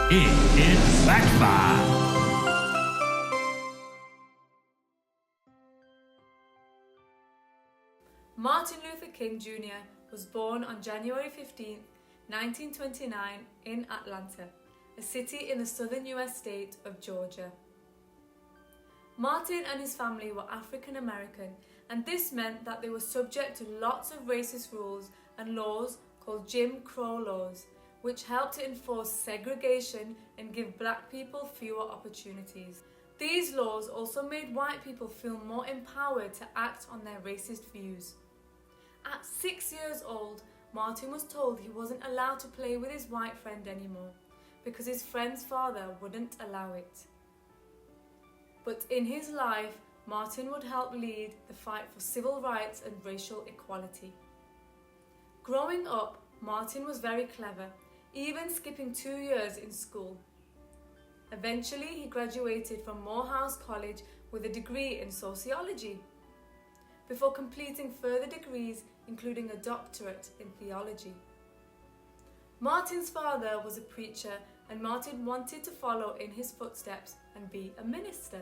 It's Backfire. Martin Luther King Jr. was born on January 15, 1929 in Atlanta, a city in the southern US state of Georgia. Martin and his family were African American, and this meant that they were subject to lots of racist rules and laws called Jim Crow laws, which helped to enforce segregation and give black people fewer opportunities. These laws also made white people feel more empowered to act on their racist views. At 6 years old, Martin was told he wasn't allowed to play with his white friend anymore because his friend's father wouldn't allow it. But in his life, Martin would help lead the fight for civil rights and racial equality. Growing up, Martin was very clever, even skipping 2 years in school. Eventually, he graduated from Morehouse College with a degree in sociology, before completing further degrees, including a doctorate in theology. Martin's father was a preacher, and Martin wanted to follow in his footsteps and be a minister.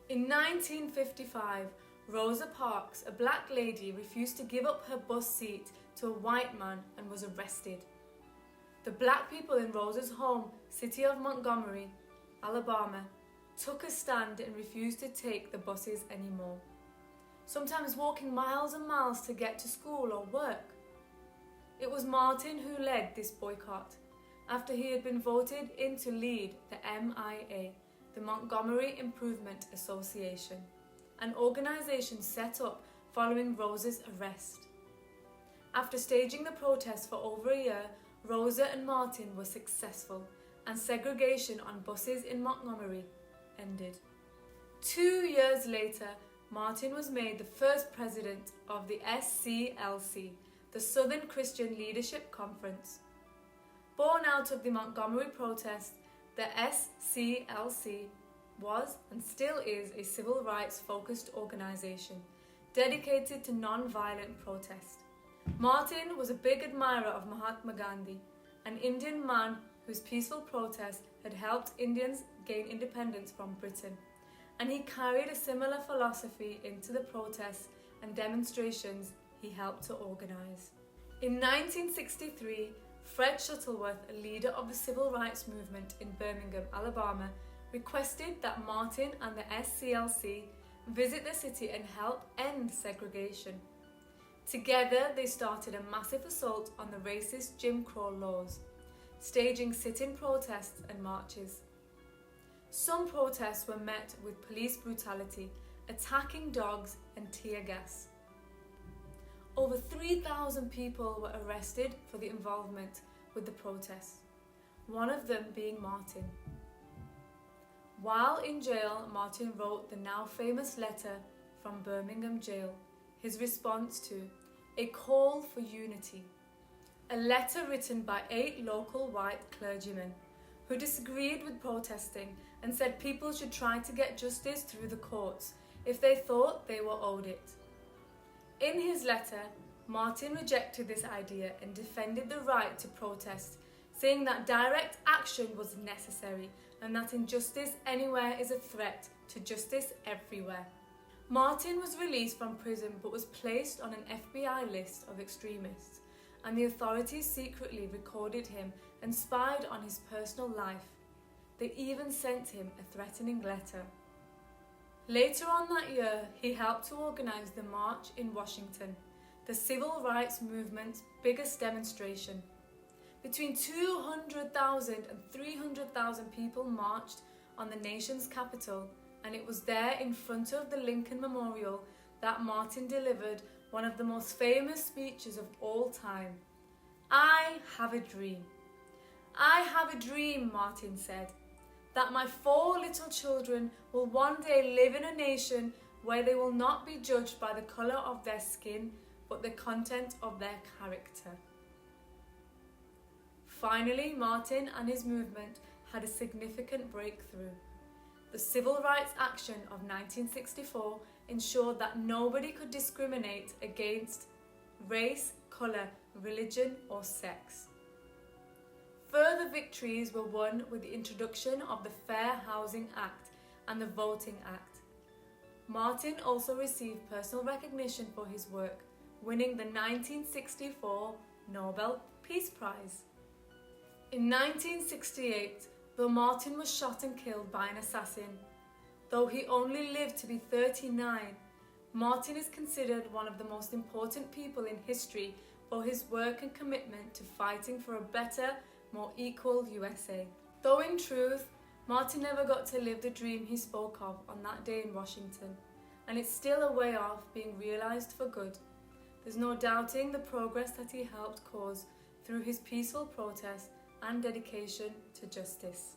In 1955, Rosa Parks, a black lady, refused to give up her bus seat to a white man and was arrested. The black people in Rosa's home city of Montgomery, Alabama, took a stand and refused to take the buses anymore, sometimes walking miles and miles to get to school or work. It was Martin who led this boycott after he had been voted in to lead the MIA, the Montgomery Improvement Association, an organization set up following Rosa's arrest. After staging the protest for over a year, Rosa and Martin were successful, and segregation on buses in Montgomery ended. 2 years later, Martin was made the first president of the SCLC, the Southern Christian Leadership Conference. Born out of the Montgomery protest, the SCLC was and still is a civil rights-focused organization dedicated to nonviolent protest. Martin was a big admirer of Mahatma Gandhi, an Indian man whose peaceful protest had helped Indians gain independence from Britain, and he carried a similar philosophy into the protests and demonstrations he helped to organize. In 1963, Fred Shuttleworth, a leader of the civil rights movement in Birmingham, Alabama, requested that Martin and the SCLC visit the city and help end segregation. Together, they started a massive assault on the racist Jim Crow laws, staging sit-in protests and marches. Some protests were met with police brutality, attacking dogs and tear gas. Over 3,000 people were arrested for the involvement with the protests, one of them being Martin. While in jail, Martin wrote the now famous letter from Birmingham jail, his response to A Call for Unity, a letter written by 8 local white clergymen who disagreed with protesting and said people should try to get justice through the courts if they thought they were owed it. In his letter, Martin rejected this idea and defended the right to protest, saying that direct action was necessary and that injustice anywhere is a threat to justice everywhere. Martin was released from prison but was placed on an FBI list of extremists, and the authorities secretly recorded him and spied on his personal life. They even sent him a threatening letter. Later on that year, he helped to organize the March in Washington, the civil rights movement's biggest demonstration. Between 200,000 and 300,000 people marched on the nation's capital, and it was there in front of the Lincoln Memorial that Martin delivered one of the most famous speeches of all time. I have a dream. I have a dream, Martin said, that my 4 little children will one day live in a nation where they will not be judged by the colour of their skin, but the content of their character. Finally, Martin and his movement had a significant breakthrough. The Civil Rights Action of 1964 ensured that nobody could discriminate against race, colour, religion or sex. Further victories were won with the introduction of the Fair Housing Act and the Voting Act. Martin also received personal recognition for his work, winning the 1964 Nobel Peace Prize. In 1968, Bill Martin was shot and killed by an assassin. Though he only lived to be 39, Martin is considered one of the most important people in history for his work and commitment to fighting for a better, more equal USA. Though in truth, Martin never got to live the dream he spoke of on that day in Washington, and it's still a way off being realised for good. There's no doubting the progress that he helped cause through his peaceful protest and dedication to justice.